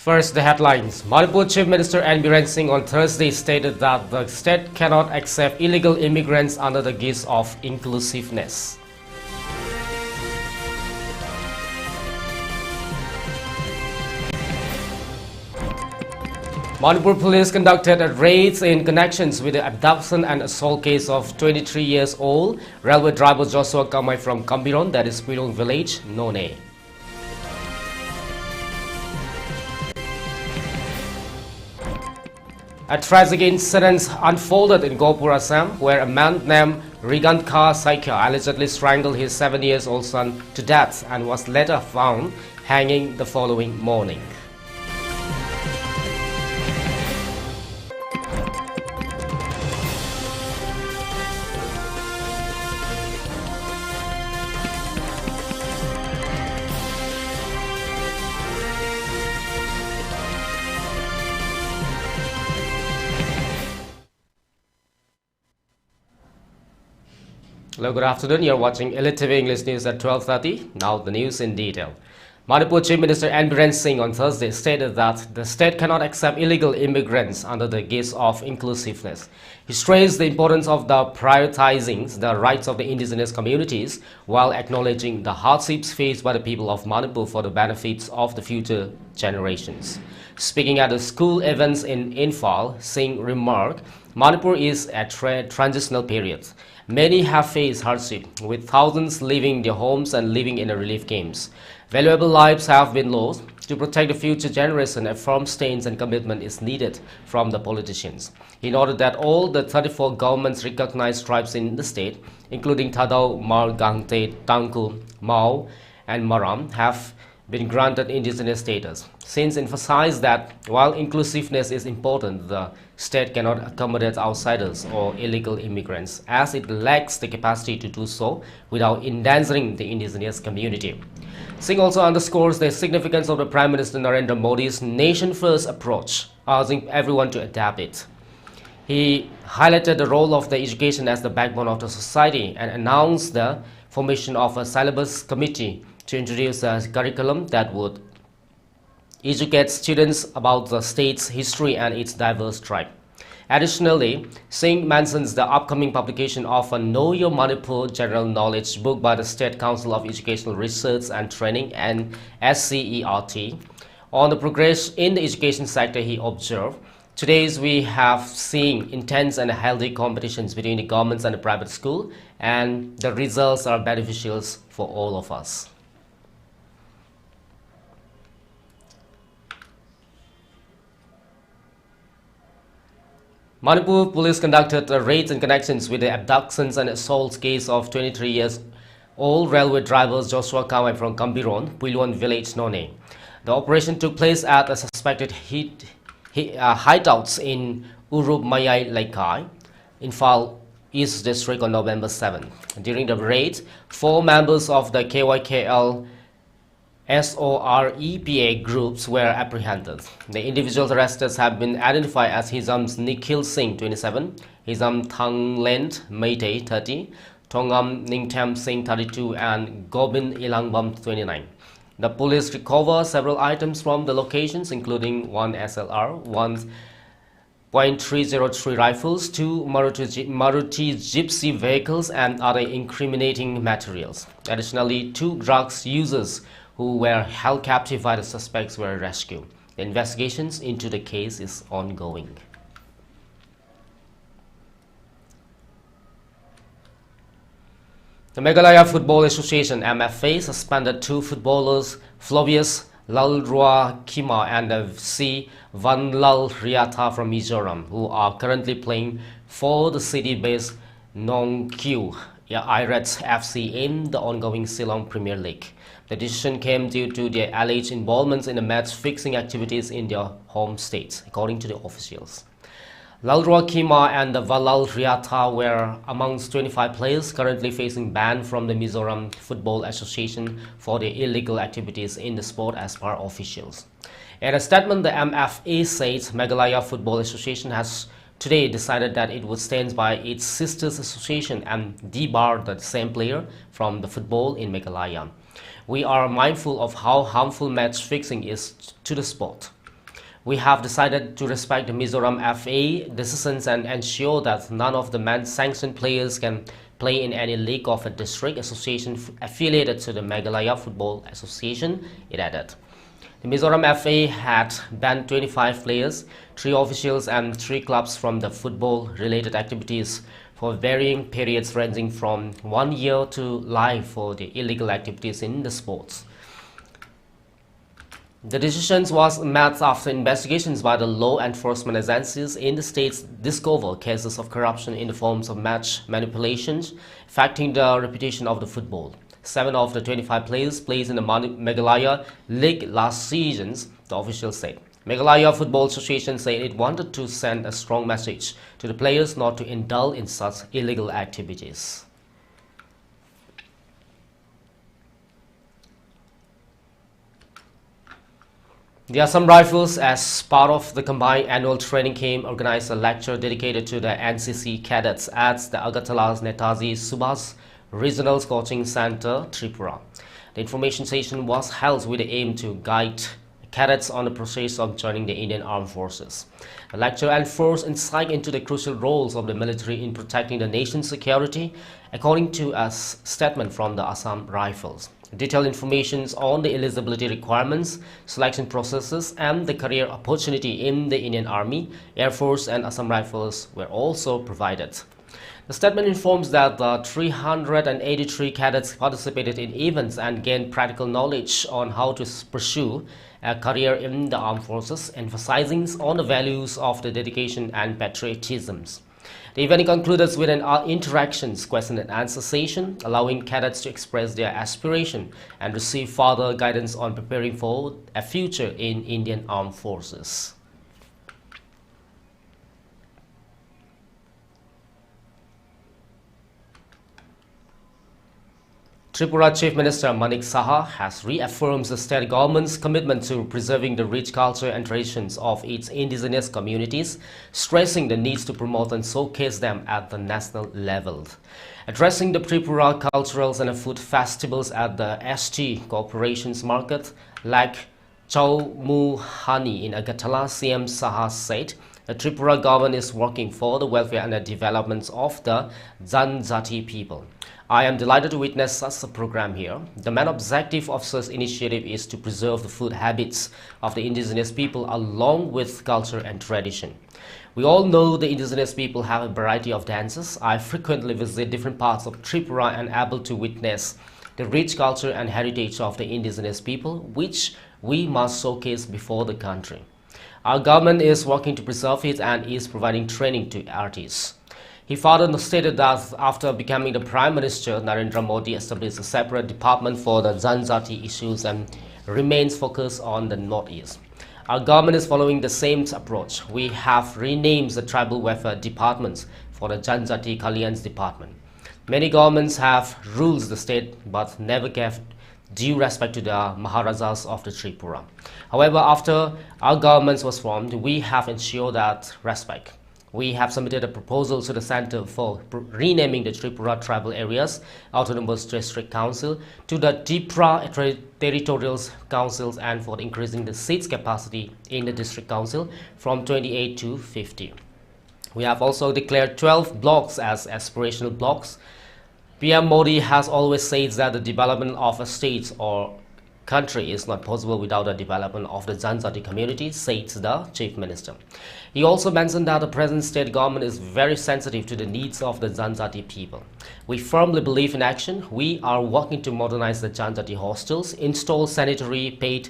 First, the headlines. Manipur Chief Minister Biren Singh on Thursday stated that the state cannot accept illegal immigrants under the guise of inclusiveness. Manipur police conducted raids in connections with the abduction and assault case of 23-year-old railway driver Joshua Kamai from Kambiron, that is Gaikulung village, None. A tragic incident unfolded in Gohpur, Assam, where a man named Rigandka Saikya allegedly strangled his 7-year-old son to death and was later found hanging the following morning. Hello, good afternoon. You're watching ELITETV English News at 12:30. Now the news in detail. Manipur Chief Minister Biren Singh on Thursday stated that the state cannot accept illegal immigrants under the guise of inclusiveness. He stressed the importance of prioritizing the rights of the indigenous communities while acknowledging the hardships faced by the people of Manipur for the benefits of the future generations. Speaking at the school events in Imphal, Singh remarked, Manipur is at a transitional period. Many have faced hardship, with thousands leaving their homes and living in relief camps. Valuable lives have been lost. To protect the future generation, a firm stance and commitment is needed from the politicians. In order that all the 34 governments recognized tribes in the state, including Thadao, Mar, Gangte, Tangku, Mao, and Maram, have been granted indigenous status. Since emphasized that while inclusiveness is important, the state cannot accommodate outsiders or illegal immigrants, as it lacks the capacity to do so without endangering the indigenous community. Singh also underscores the significance of the Prime Minister Narendra Modi's nation-first approach, urging everyone to adapt it. He highlighted the role of the education as the backbone of the society and announced the formation of a syllabus committee to introduce a curriculum that would educate students about the state's history and its diverse tribe. Additionally, Singh mentions the upcoming publication of a Know Your Manipur General Knowledge book by the State Council of Educational Research and Training and SCERT. On the progress in the education sector, he observed, today we have seen intense and healthy competitions between the governments and the private school, and the results are beneficial for all of us. Manipur police conducted raids in connections with the abductions and assaults case of 23-year-old railway driver Joshua Kamai from Kambiron, Gaikulung village, None. The operation took place at a suspected hideouts in Urub Mayai Laikai, Imphal East District on November 7. During the raid, 4 members of the KYKL SOREPA groups were apprehended. The individuals arrested have been identified as Hizam Nikhil Singh, 27, Hizam Thanglend Meitei, 30, Tongam Ningtam Singh, 32, and Gobin Ilangbam, 29. The police recovered several items from the locations, including 1 SLR, 1.303 rifles, 2 Maruti Gypsy vehicles, and other incriminating materials. Additionally, 2 drugs users who were held captive by the suspects were rescued. The investigations into the case is ongoing. The Meghalaya Football Association MFA suspended 2 footballers, Flavius Lalrua Kima and C. Vanlal Riata from Mizoram, who are currently playing for the city-based Nongkyu Irets FC in the ongoing Ceylon Premier League. The decision came due to their alleged involvement in the match-fixing activities in their home states, according to the officials. Lalrua Kima and the Valal Riata were amongst 25 players currently facing ban from the Mizoram Football Association for their illegal activities in the sport, as per officials. In a statement, the MFA said Meghalaya Football Association has today decided that it would stand by its sisters association and debar the same player from the football in Meghalaya. We are mindful of how harmful match fixing is to the sport. We have decided to respect the Mizoram FA decisions and ensure that none of the man-sanctioned players can play in any league of a district association affiliated to the Meghalaya Football Association, it added. The Mizoram FA had banned 25 players, 3 officials and 3 clubs from the football-related activities for varying periods ranging from 1 year to life for the illegal activities in the sports. The decision was made after investigations by the law enforcement agencies in the states discovered cases of corruption in the forms of match manipulations affecting the reputation of the football. 7 of the 25 players played in the Meghalaya League last season, the officials said. Meghalaya Football Association said it wanted to send a strong message to the players not to indulge in such illegal activities. The Assam Rifles, as part of the combined annual training camp, organized a lecture dedicated to the NCC cadets at the Agartala's Netaji Subhas Regional Coaching Center, Tripura. The information session was held with the aim to guide cadets on the process of joining the Indian Armed Forces. The lecture enforced insight into the crucial roles of the military in protecting the nation's security, according to a statement from the Assam Rifles. Detailed information on the eligibility requirements, selection processes, and the career opportunity in the Indian Army, Air Force, and Assam Rifles were also provided. The statement informs that the 383 cadets participated in events and gained practical knowledge on how to pursue a career in the armed forces, emphasizing on the values of the dedication and patriotism. The event concluded with an interactions, question and answer session, allowing cadets to express their aspiration and receive further guidance on preparing for a future in Indian Armed Forces. Tripura Chief Minister Manik Saha has reaffirmed the state government's commitment to preserving the rich culture and traditions of its indigenous communities, stressing the need to promote and showcase them at the national level. Addressing the Tripura cultural and food festivals at the ST Corporation's market, like Chow Mu Hani in Agartala, CM Saha said, the Tripura government is working for the welfare and the development of the Janjati people. I am delighted to witness such a program here. The main objective of such initiative is to preserve the food habits of the indigenous people along with culture and tradition. We all know the indigenous people have a variety of dances. I frequently visit different parts of Tripura and able to witness the rich culture and heritage of the indigenous people, which we must showcase before the country. Our government is working to preserve it and is providing training to artists. He further stated that after becoming the Prime Minister, Narendra Modi established a separate department for the Janjati issues and remains focused on the Northeast. Our government is following the same approach. We have renamed the Tribal Welfare Departments for the Janjati Kalyans Department. Many governments have ruled the state but never gave due respect to the Maharajas of the Tripura. However, after our government was formed, we have ensured that respect. We have submitted a proposal to the Center for renaming the Tripura Tribal Areas Autonomous District Council to the Tripura Territorial Councils and for increasing the seats capacity in the District Council from 28 to 50. We have also declared 12 blocks as aspirational blocks. PM Modi has always said that the development of a state or country is not possible without the development of the Janjati community, says the Chief Minister. He also mentioned that the present state government is very sensitive to the needs of the Janjati people. We firmly believe in action. We are working to modernize the Janjati hostels, install sanitary paid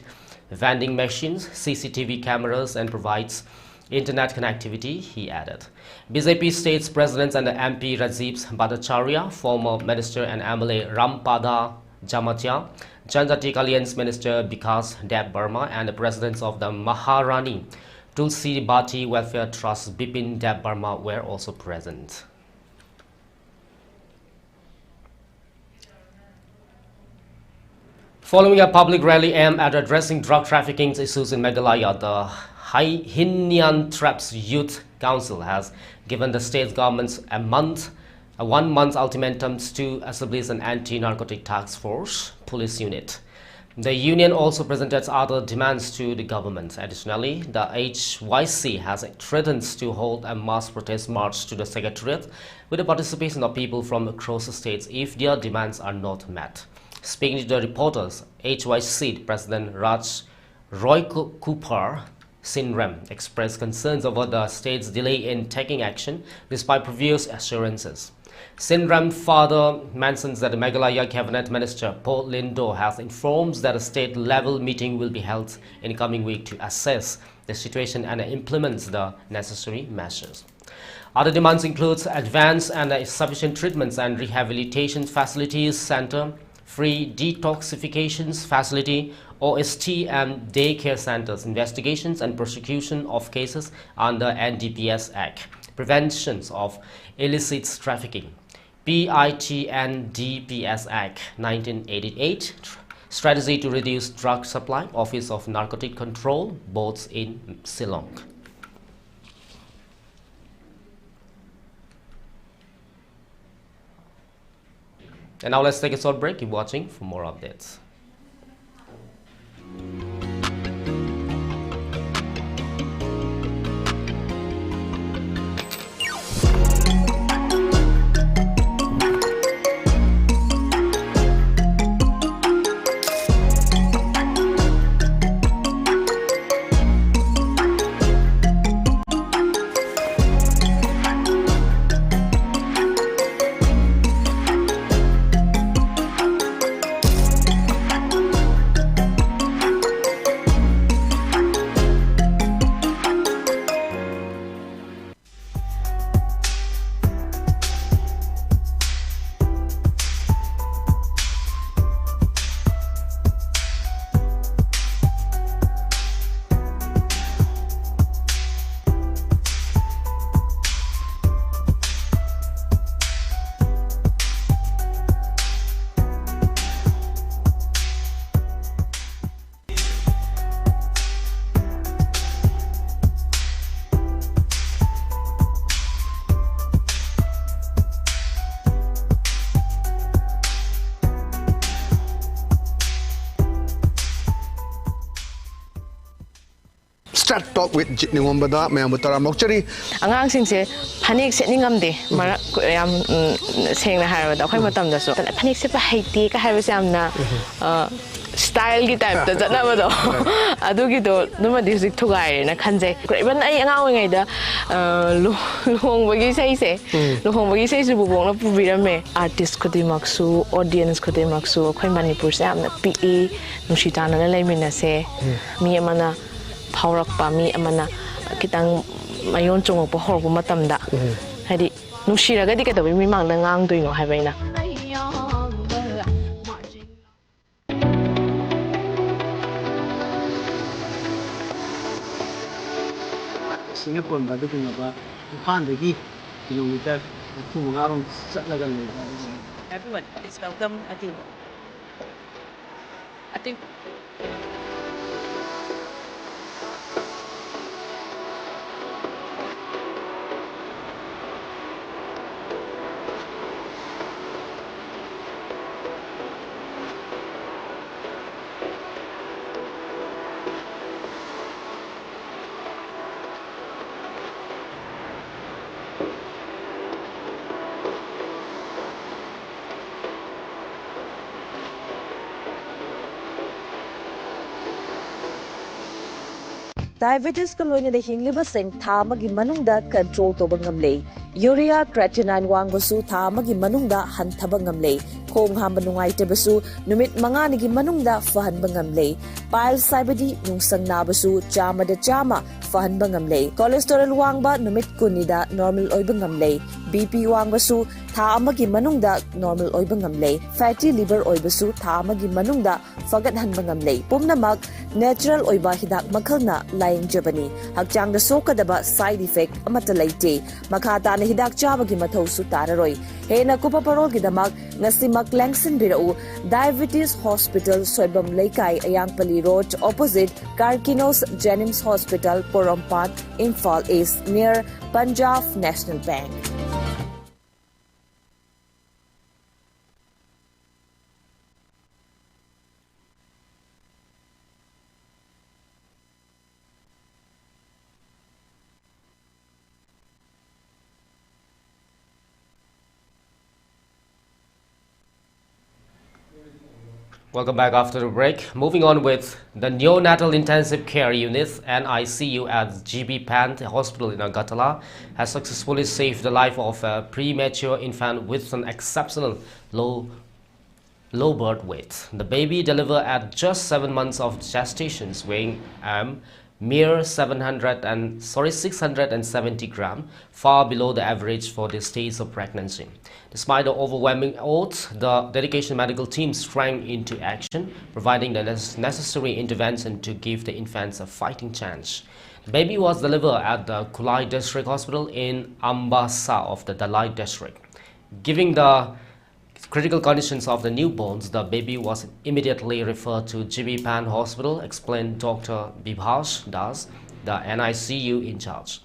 vending machines, CCTV cameras and provides internet connectivity, he added. BJP State's President and the MP Rajiv Bhattacharya, former Minister and MLA Rampada Jamatia, Janjati Kalyans Minister Vikas Deb Burma and the Presidents of the Maharani Tulsi Bhati Welfare Trust Bipin Deb Burma were also present. Following a public rally aimed at addressing drug trafficking issues in Meghalaya, the Hinian Traps Youth Council has given the state government a 1 month ultimatum to establish an anti-narcotic task force police unit. The union also presented other demands to the government. Additionally, the HYC has threatened to hold a mass protest march to the Secretariat with the participation of people from across the states if their demands are not met. Speaking to the reporters, HYC President Raj Roy Cooper Sinrem expressed concerns over the state's delay in taking action despite previous assurances. Sinrem further mentions that the Meghalaya Cabinet Minister Paul Lindo has informed that a state-level meeting will be held in the coming week to assess the situation and implement the necessary measures. Other demands include advanced and sufficient treatments and rehabilitation facilities center, free detoxifications facility, OST and daycare centers, investigations and prosecution of cases under NDPS Act, prevention of illicit trafficking, PITNDPS Act 1988, strategy to reduce drug supply, Office of Narcotic Control, both in Shillong. And now let's take a short break. Keep watching for more updates. Start talk with Ningombada, Mayamutara Mokchari. Angang singse panik setting amde mara yam saying the higher the Matam so panic sepa Haiti ka have samna style gi type the Janavado Adugido no music to guy na Kanze even I allowing the long wagi say long wagi say to won't me artist Kodimaksu audience Kodimaksu Queen Manipur Sam the PE Nushitana Lemina say me amana Power Pami Amana Kitang Mayon Chung of Horrible Matamda. Had it no shira get the Mimang Lang doing or Havana. Singapore, but looking about Pandagi, kilometer, Kumarum, Satlagan. Everyone is welcome, I think. Diabetes ko loina de hingliba sing thama gi manungda control to bangamle urea creatinine wangbasu thama gi manungda hanthaba ngamle khong ham banungai te basu numit manga ni gi manungda fahan bangamle pile saibadi nungsang na basu chama da chama fahan bangamle cholesterol wangba numit kunida normal oi bangamle BP wangbasu thama gi manungda normal oi bangamle fatty liver oi basu thama gi manungda fagat han bangamle pumnamak natural oi ba hidak makhalna Jabani, Hakjang the Sokadaba side effect, Amatalaite, Makata and Hidak Chabagi Mato Sutaroi, Hena Kupa Parogidamag, Nasimak Langson Birau, Diabetes Hospital, Soibam Laikai, Ayangpali Road, opposite Karkinos Jennings Hospital, Porompat, Imphal East, near Punjab National Bank. Welcome back after the break. Moving on with the neonatal intensive care unit and ICU at GB Pan Hospital in Agartala has successfully saved the life of a premature infant with an exceptional low birth weight. The baby delivered at just 7 months of gestation, weighing mere 670 grams, far below the average for the stage of pregnancy. Despite the overwhelming odds, the dedication medical team sprang into action, providing the necessary intervention to give the infants a fighting chance. The baby was delivered at the Kulai District Hospital in Ambassa of the Dalai District. Given the critical conditions of the newborns, the baby was immediately referred to GB Pan Hospital, explained Dr. Bibhash Das, the NICU in charge.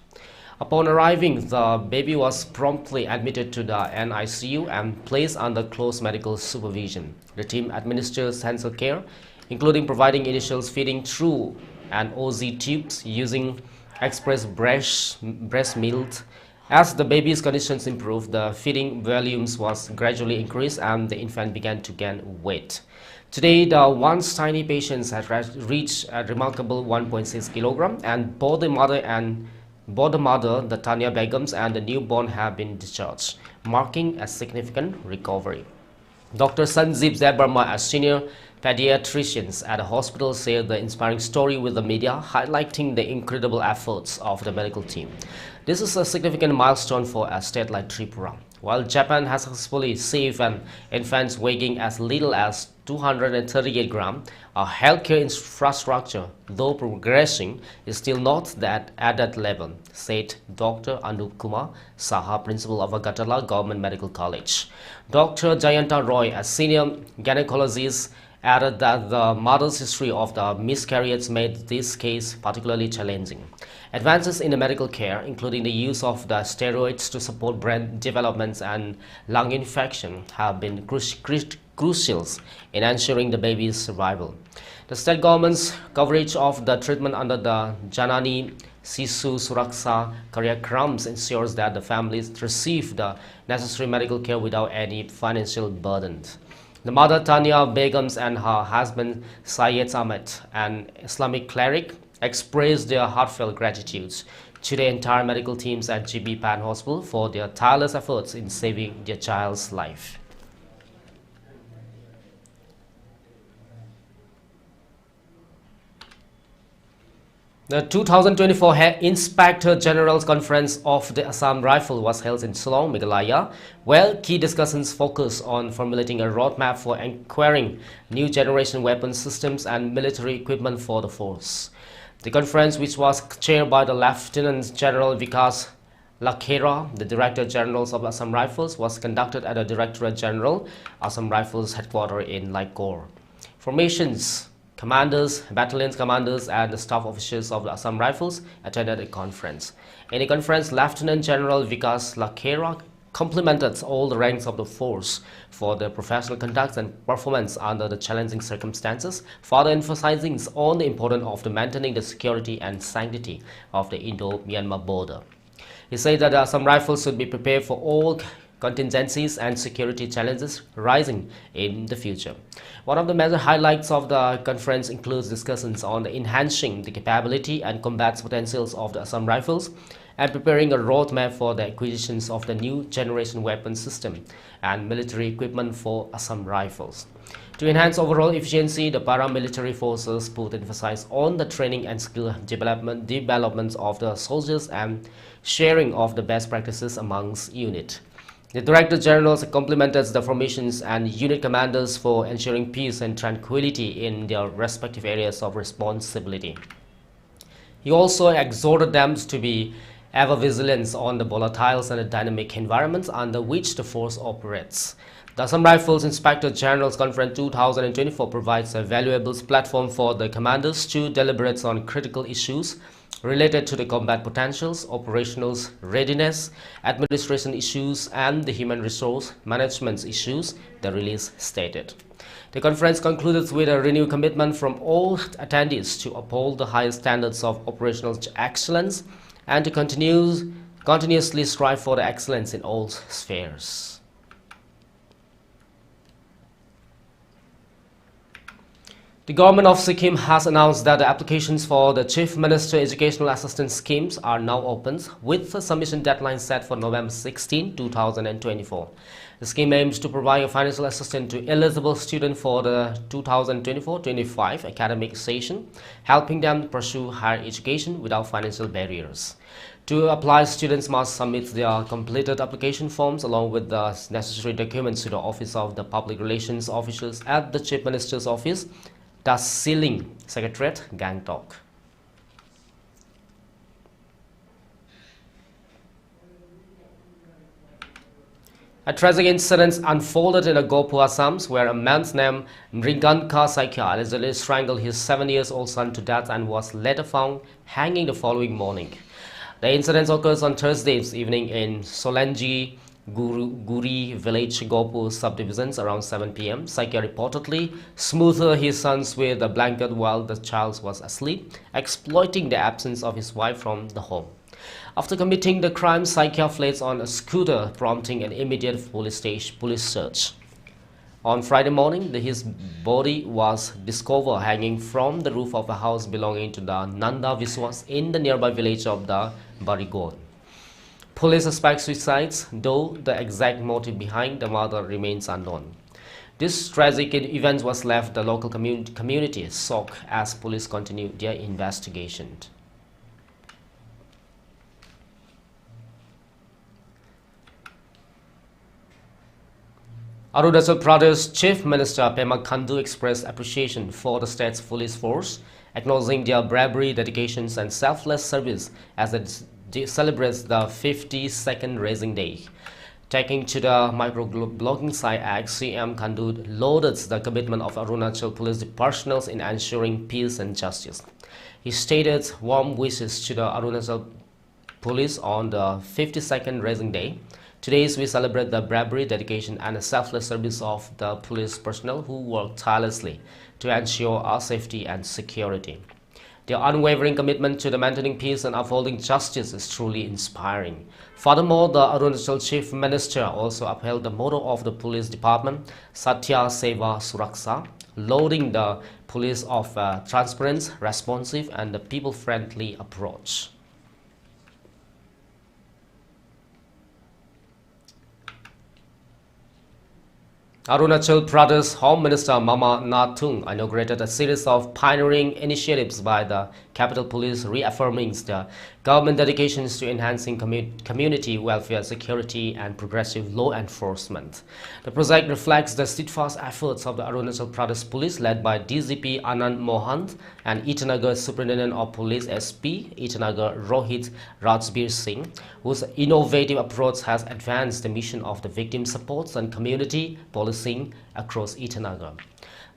Upon arriving, the baby was promptly admitted to the NICU and placed under close medical supervision. The team administers essential care, including providing initial feeding through an OZ tubes using express breast milk. As the baby's conditions improved, the feeding volumes was gradually increased and the infant began to gain weight. Today, the once tiny patient has reached a remarkable 1.6 kilograms, and both the mother, the Tanya Begums, and the newborn have been discharged, marking a significant recovery. Dr. Sanjeev Zebarma, a senior pediatrician at the hospital, shared the inspiring story with the media, highlighting the incredible efforts of the medical team. This is a significant milestone for a state like Tripura. While Japan has successfully saved an infant weighing as little as 238 grams, our healthcare infrastructure, though progressing, is still not at that level, said Dr. Anup Kumar Saha, principal of Agartala Government Medical College. Dr. Jayanta Roy, a senior gynecologist, added that the mother's history of the miscarriage made this case particularly challenging. Advances in the medical care, including the use of the steroids to support brain development and lung infection, have been crucial in ensuring the baby's survival. The state government's coverage of the treatment under the Janani Sisu Suraksha Karyakram ensures that the families receive the necessary medical care without any financial burden. The mother Tanya Begums and her husband Syed Ahmed, an Islamic cleric, expressed their heartfelt gratitude to the entire medical teams at GB Pan Hospital for their tireless efforts in saving their child's life. The 2024 Inspector General's Conference of the Assam Rifles was held in Shillong, Meghalaya, where key discussions focused on formulating a roadmap for acquiring new generation weapon systems and military equipment for the force. The conference, which was chaired by the Lieutenant General Vikas Lakhera, the Director General of Assam Rifles, was conducted at the Directorate General Assam Rifles headquarters in Laikor. Formations, commanders, battalion commanders, and the staff officers of the Assam Rifles attended the conference. In the conference, Lieutenant General Vikas Lakhera complimented all the ranks of the force for their professional conduct and performance under the challenging circumstances, further emphasizing on the importance of maintaining the security and sanctity of the Indo-Myanmar border. He said that the Assam Rifles should be prepared for all contingencies and security challenges rising in the future. One of the major highlights of the conference includes discussions on enhancing the capability and combat potentials of the Assam Rifles and preparing a roadmap for the acquisitions of the new generation weapon system and military equipment for Assam Rifles. To enhance overall efficiency, the paramilitary forces put emphasis on the training and skill development of the soldiers and sharing of the best practices amongst units. The Director Generals complimented the formations and unit commanders for ensuring peace and tranquility in their respective areas of responsibility. He also exhorted them to be ever vigilant on the volatile and dynamic environments under which the force operates. The Assam Rifles Inspector General's Conference 2024 provides a valuable platform for the commanders to deliberate on critical issues related to the combat potentials, operational readiness, administration issues, and the human resource management issues, the release stated. The conference concluded with a renewed commitment from all attendees to uphold the highest standards of operational excellence and to continuously strive for the excellence in all spheres. The government of Sikkim has announced that the applications for the Chief Minister Educational Assistance Schemes are now open, with the submission deadline set for November 16, 2024. The scheme aims to provide a financial assistance to eligible students for the 2024-25 academic session, helping them pursue higher education without financial barriers. To apply, students must submit their completed application forms along with the necessary documents to the Office of the Public Relations Officials at the Chief Minister's Office, Das Siling Secretariat, Gangtok. A tragic incident unfolded in Gohpur, Assam, where a man named Mringanka Saikya allegedly strangled his 7-year-old son to death and was later found hanging the following morning. The incident occurs on Thursday evening in Solangi Guri village, Gohpur subdivisions around 7 p.m. Saikya reportedly smoothed his sons with a blanket while the child was asleep, exploiting the absence of his wife from the home. After committing the crime, Saikya fled on a scooter, prompting an immediate police search. On Friday morning, his body was discovered hanging from the roof of a house belonging to the Nanda Viswas in the nearby village of the Barigon. Police suspect suicides, though the exact motive behind the murder remains unknown. This tragic event was left the local community shocked as police continue their investigation. Arunachal Pradesh Chief Minister Pema Khandu expressed appreciation for the state's police force, acknowledging their bravery, dedications, and selfless service as it celebrates the 52nd Raising Day. Taking to the microblogging site X, CM Khandu lauded the commitment of Arunachal police personnel in ensuring peace and justice. He stated warm wishes to the Arunachal police on the 52nd Raising Day. Today, we celebrate the bravery, dedication, and selfless service of the police personnel who work tirelessly to ensure our safety and security. Their unwavering commitment to the maintaining peace and upholding justice is truly inspiring. Furthermore, the Arunachal Chief Minister also upheld the motto of the police department, Satya Seva Suraksha, lauding the police of a transparent, responsive, and a people-friendly approach. Arunachal Pradesh Home Minister Mama Natung inaugurated a series of pioneering initiatives by the Capital Police, reaffirming the government dedications to enhancing community welfare, security, and progressive law enforcement. The project reflects the steadfast efforts of the Arunachal Pradesh Police, led by DGP Anand Mohan and Itanagar Superintendent of Police SP Itanagar Rohit Rajbir Singh, whose innovative approach has advanced the mission of the victim supports and community policing across Itanagar.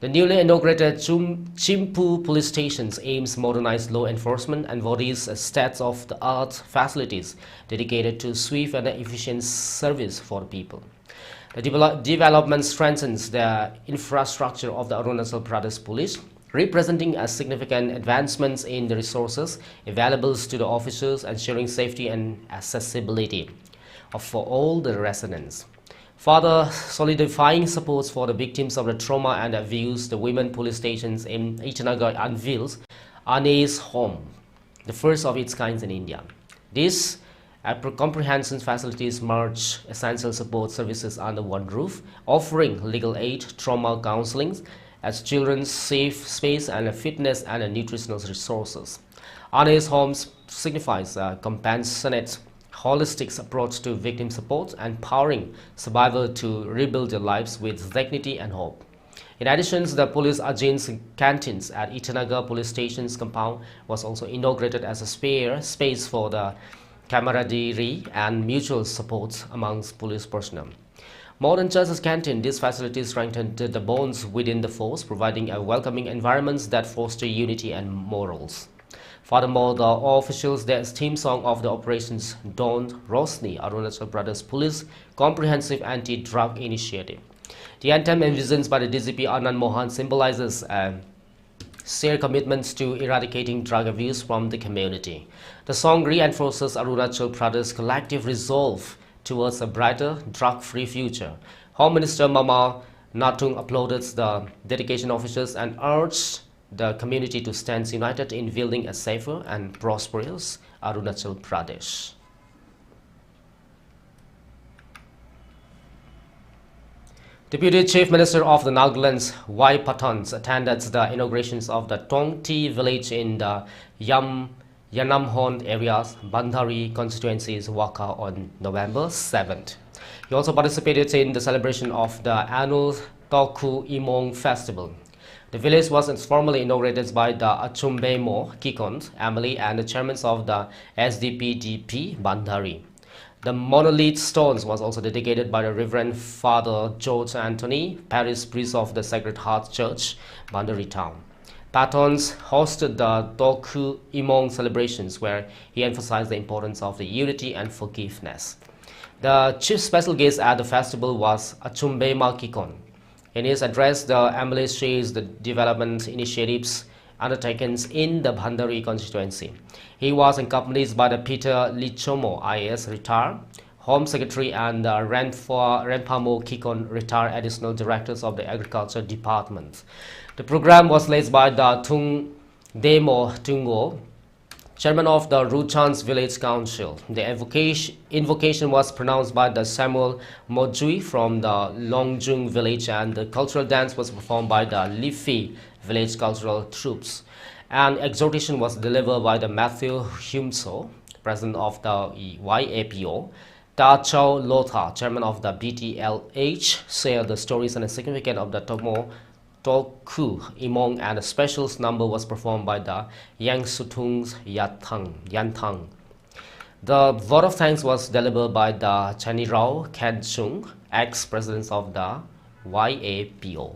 The newly inaugurated Chimpu police station aims to modernize law enforcement and embodies state-of-the-art facilities dedicated to swift and efficient service for the people. The development strengthens the infrastructure of the Arunachal Pradesh Police, representing a significant advancements in the resources available to the officers, ensuring safety and accessibility for all the residents. Further solidifying supports for the victims of the trauma and abuse, the women police stations in Itanagar unveils Ane's Home, the first of its kind in India. These comprehensive facilities merge essential support services under one roof, offering legal aid, trauma counseling, as children's safe space, and fitness and nutritional resources. Ane's Homes signifies a compassionate, holistic approach to victim support, empowering survivors to rebuild their lives with dignity and hope. In addition, the police agents' canteens at Itanagar police station's compound was also inaugurated as a spare space for the camaraderie and mutual support amongst police personnel. More than just a canteen, these facilities strengthened the bonds within the force, providing a welcoming environment that foster unity and morals. Furthermore, the officials, their theme song of the operations Dawn Rosni, Arunachal Pradesh Police Comprehensive Anti-Drug Initiative. The anthem envisioned by the DGP Anand Mohan symbolizes shared commitments to eradicating drug abuse from the community. The song reinforces Arunachal Pradesh's collective resolve towards a brighter, drug-free future. Home Minister Mama Natung uploaded the dedication officers and urged the community to stand united in building a safer and prosperous Arunachal Pradesh. Deputy Chief Minister of the Nagalands, Y. Patans, attended the inaugurations of the Tongti village in the Yanamhon areas, Bandari constituencies, Waka on November 7th. He also participated in the celebration of the annual Toku Imong festival. The village was formally inaugurated by the Achumbemo Kikon, Emily, and the chairman of the SDP-DP Bandari. The monolith stones was also dedicated by the Reverend Father George Anthony, parish priest of the Sacred Heart Church, Bandari Town. Patons hosted the Toku Imong celebrations, where he emphasized the importance of the unity and forgiveness. The chief special guest at the festival was Achumbema Kikon. In his address, the MLA shares the development initiatives undertaken in the Bandari constituency. He was accompanied by the Peter Lichomo, IAS retired, Home Secretary, and Renpamo Kikon, retired additional directors of the Agriculture Department. The program was led by the Tung Demo Tungo, chairman of the Ruchans Village Council. The invocation was pronounced by the Samuel Mojui from the Longjung village, and the cultural dance was performed by the Lifi village cultural troops. An exhortation was delivered by the Matthew Humso, president of the YAPO. Ta Chao Lotha, chairman of the BTLH, shared the stories and the significance of the Toku Imong, and a special number was performed by the Yang Sutung's Yantang. The vote of thanks was delivered by the Chanirao Kenchung, ex-president of the YAPO.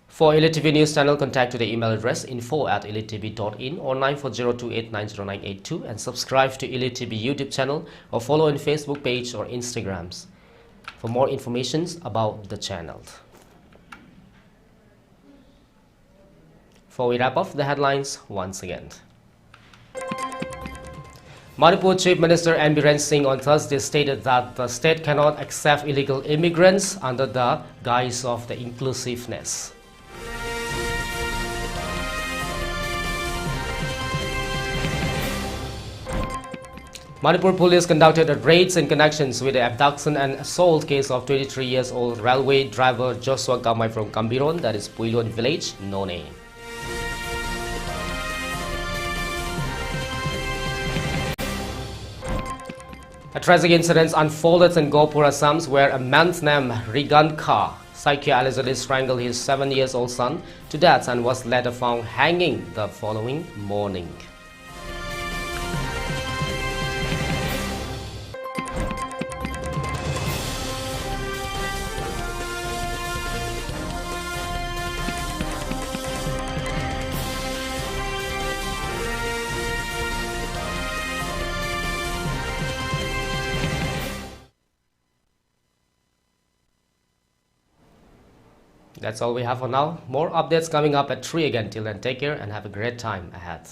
For ELITETV News Channel, contact to the email address info@elitetv.in or 9402890982, and subscribe to ELITETV YouTube channel or follow on Facebook page or Instagrams for more information about the channel. Before we wrap up the headlines once again. Manipur Chief Minister N. Biren Singh on Thursday stated that the state cannot accept illegal immigrants under the guise of the inclusiveness. Manipur police conducted raids in connections with the abduction and assault case of 23-year-old railway driver Joshua Gamai from Kambiron, that is Puilon village, None. A tragic incident unfolded in Gohpur, Assam, where a man named Rigan Kha allegedly strangled his 7-year-old son to death and was later found hanging the following morning. That's all we have for now. More updates coming up at 3 again. Till then, take care and have a great time ahead.